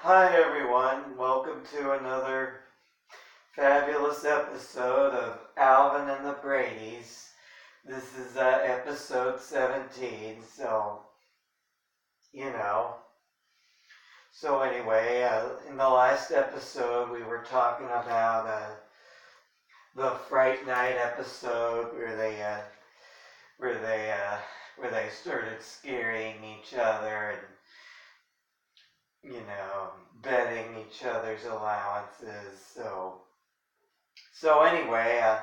Hi everyone, welcome to another fabulous episode of Alvin and the Bradys. This is episode 17, you know. So anyway, in the last episode we were talking about the Fright Night episode where they started scaring each other and betting each other's allowances. So anyway,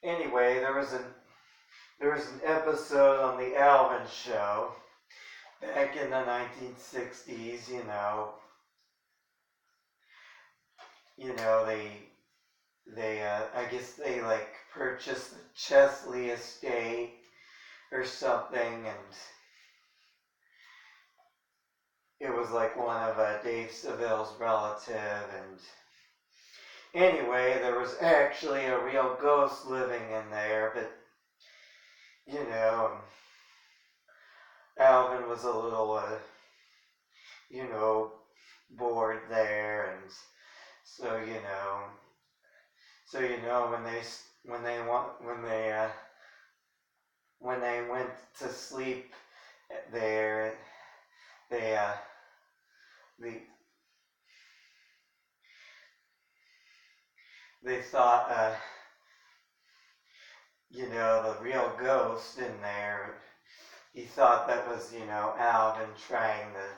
there was an episode on the Alvin show back in the 1960s. I guess they like purchased the Chesley estate or something, and it was like one of Dave Seville's relative, and anyway, there was actually a real ghost living in there, but Alvin was a little bored there, and so when they went to sleep there, they thought the real ghost in there, he thought that was Alvin trying to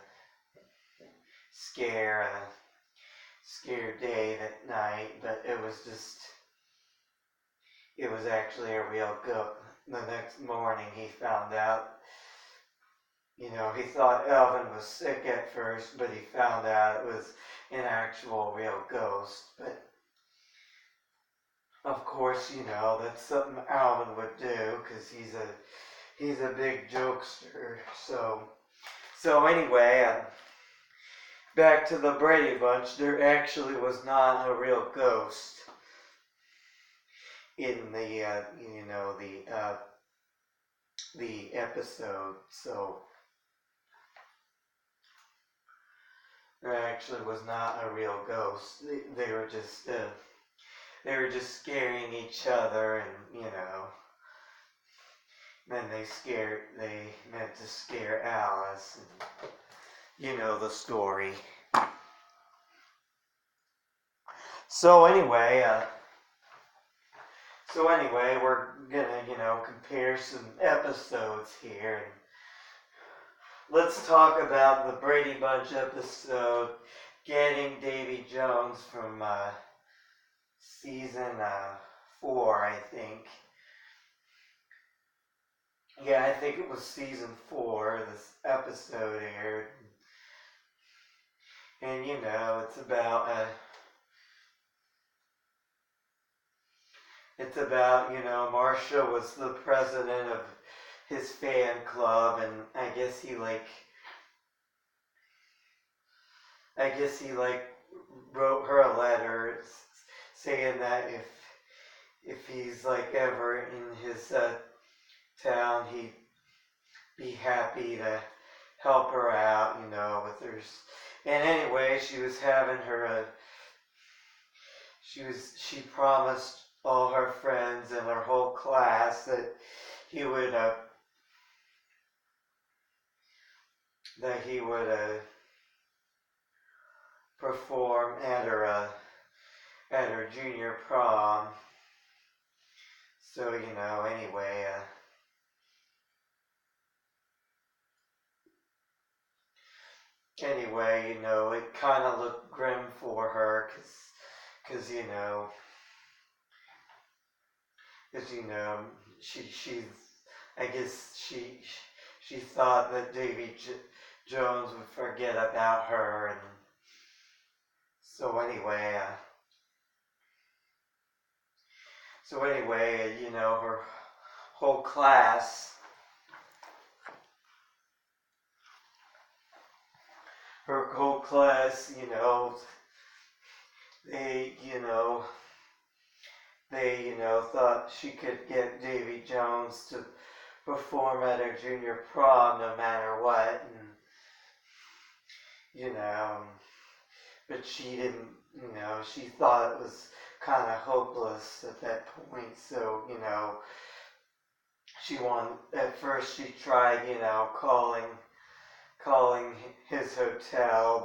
scare Dave at night, but it was actually a real ghost. The next morning he found out, he thought Alvin was sick at first, but he found out it was an actual real ghost. But of course, that's something Alvin would do because he's a big jokester. So anyway, back to the Brady Bunch. There actually was not a real ghost in the the episode. So there actually was not a real ghost. They were just scaring each other, and then they meant to scare Alice, and the story. So anyway, we're gonna compare some episodes here, and let's talk about the Brady Bunch episode, Getting Davey Jones from season 4, I think. Yeah, I think it was season 4, this episode aired. And it's about Marcia was the president of his fan club, and I guess he wrote her a letter saying that if he's ever in his town, he'd be happy to help her out, with her. And anyway, she was having her. She promised all her friends and her whole class that he would perform at her junior prom. So anyway, it kind of looked grim for her, because she's I guess she thought that Davey Jones would forget about her, and so anyway, her whole class, they thought she could get Davey Jones to perform at her junior prom no matter what, and you know, but she didn't, you know, she thought it was kind of hopeless at that point. So, you know, at first she tried, you know, calling his hotel,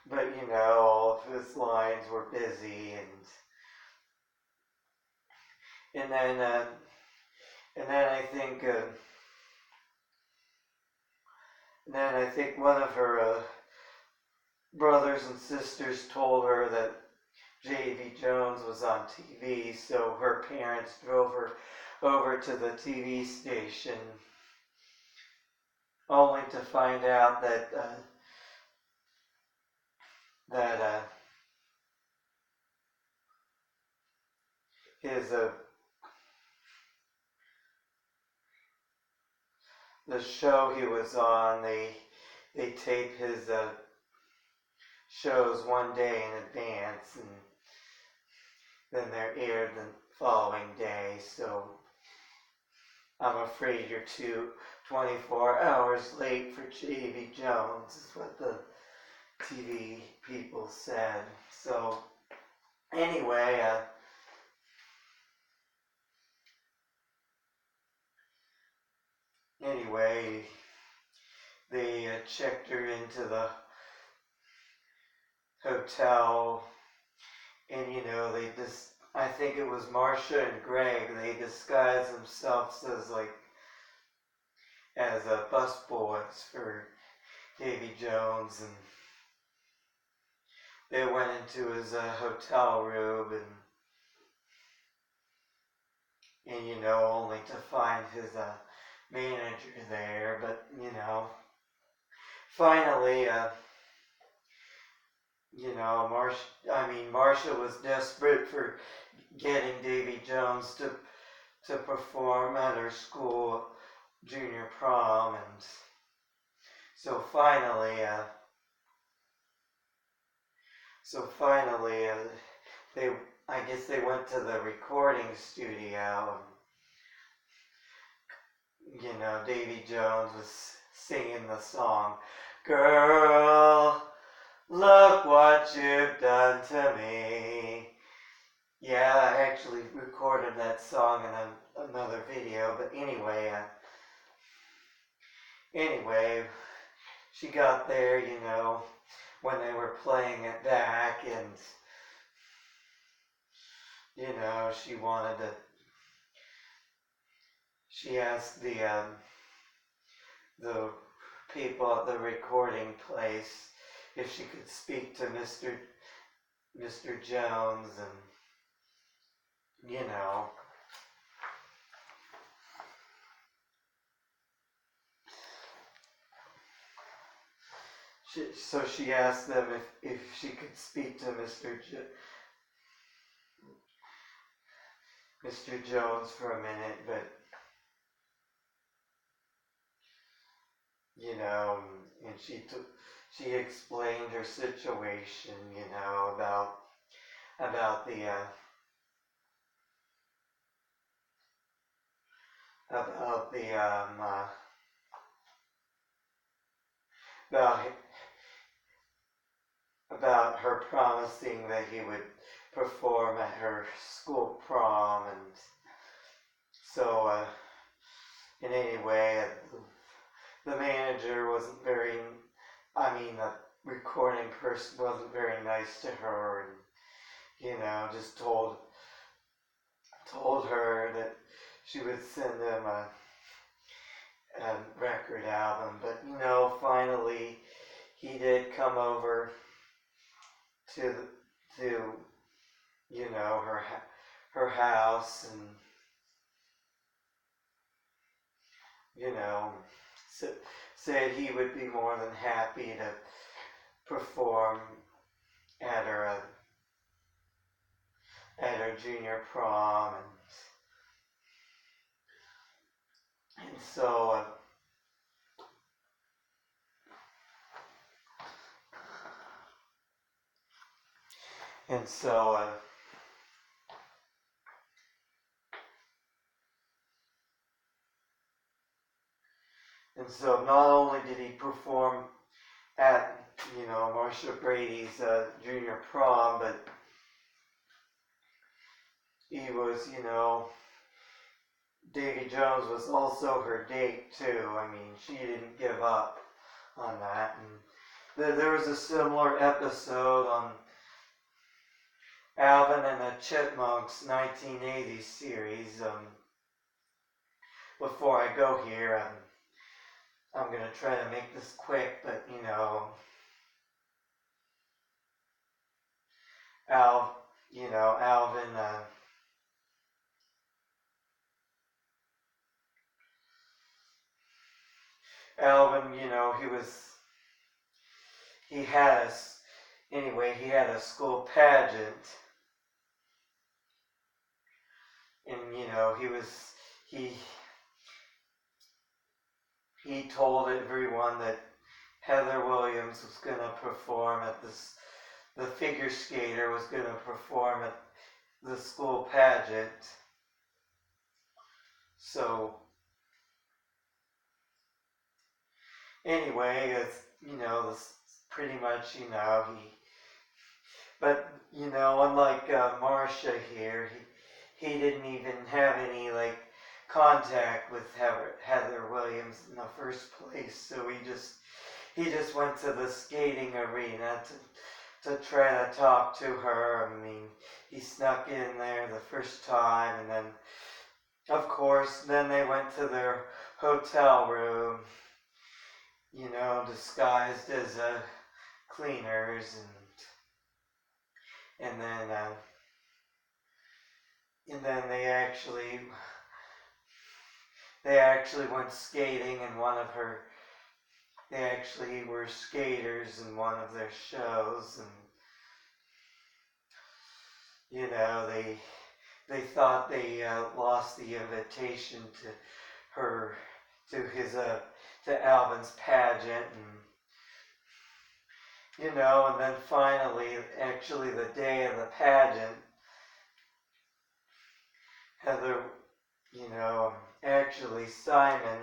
but you know, all of his lines were busy, and then I think one of her brothers and sisters told her that Davey Jones was on TV, so her parents drove her over to the TV station, only to find out that his the show he was on, they tape his shows one day in advance, and then they're aired the following day. So I'm afraid you're 24 hours late for Davey Jones, is what the TV people said. So anyway, they checked her into the hotel, and you know, I think it was Marcia and Greg, they disguised themselves as busboys for Davey Jones, and they went into his hotel room, and you know, only to find his manager there. But you know, finally, you know, Marcia was desperate for getting Davey Jones to perform at her school junior prom, and so finally, they I guess they went to the recording studio, and you know, Davey Jones was singing the song, "Girl, look what you've done to me." Yeah, I actually recorded that song in another video, but anyway, she got there, you know, when they were playing it back, and you know, she asked the people at the recording place if she could speak to Mr. Jones, and you know, so she asked them if she could speak to Mr. Jones for a minute, but you know, and she explained her situation, you know, about the about the about about her promising that he would perform at her school prom, and so in any way, the manager wasn't very, the recording person wasn't very nice to her, and you know, just told her that she would send him a record album. But you know, finally he did come over to you know, her house, and you know, said he would be more than happy to perform at her junior prom, and so and so And so not only did he perform at, Marcia Brady's junior prom, but he was, Davey Jones was also her date too. I mean, she didn't give up on that. And there was a similar episode on Alvin and the Chipmunks 1980 series. Before I go here, I'm going to try to make this quick, but Alvin, Alvin, he had he had a school pageant, and he he told everyone that Heather Williams was going to perform at this, the figure skater was going to perform at the school pageant. So anyway, it's, this pretty much, but, unlike Marcia here, he didn't even have any, contact with Heather Williams in the first place, so he just went to the skating arena to try to talk to her. I mean, he snuck in there the first time, and then, of course, then they went to their hotel room, disguised as cleaners, and then they actually went skating in they actually were skaters in one of their shows, and they thought they lost the invitation to Alvin's pageant, and then finally, actually the day of the pageant, Heather, actually Simon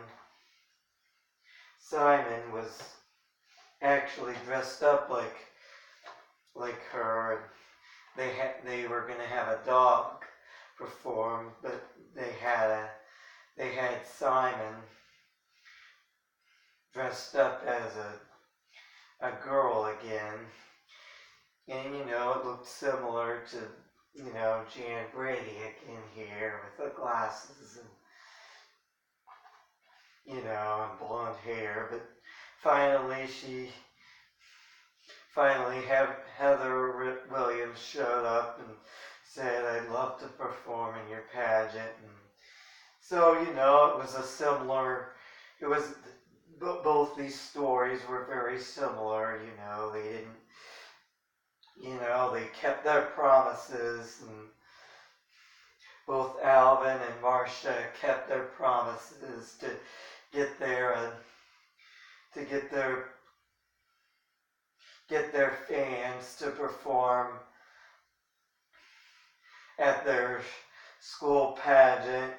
was actually dressed up like her. They were going to have a dog perform, but they had Simon dressed up as a girl again, and it looked similar to Jan Brady again here with the glasses and and blonde hair. But finally Heather Williams showed up and said, "I'd love to perform in your pageant." And so it was both these stories were very similar. They didn't, they kept their promises, and both Alvin and Marcia kept their promises to get their fans to perform at their school pageant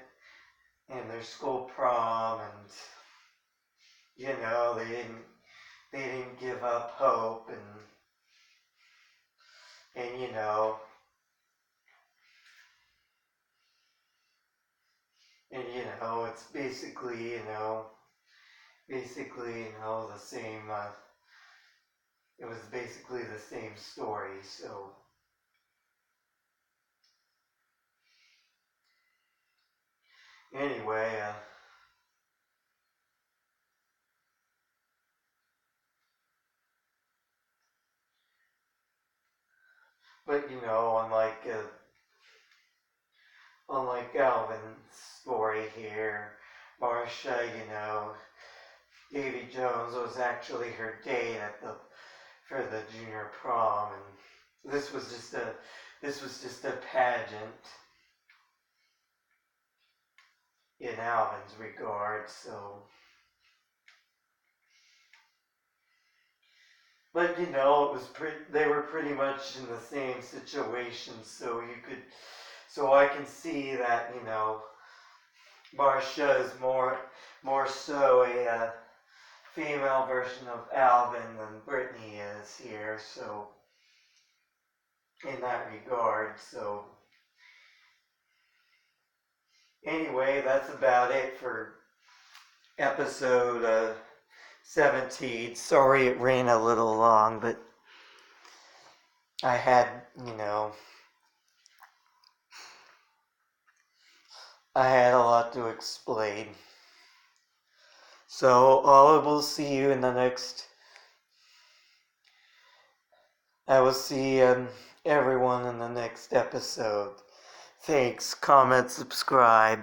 and their school prom, and they didn't give up hope, and it's basically the same. It was basically the same story. So anyway, but unlike Alvin's story here, Marcia, Davey Jones was actually her date for the junior prom, and this was just a pageant in Alvin's regard. So, but it was they were pretty much in the same situation. So I can see that Marcia is more so female version of Alvin than Brittany is here, so in that regard, so anyway, that's about it for episode 17. Sorry it ran a little long, but I had, I had a lot to explain. So I will see you in the next. I will see everyone in the next episode. Thanks. Comment, subscribe.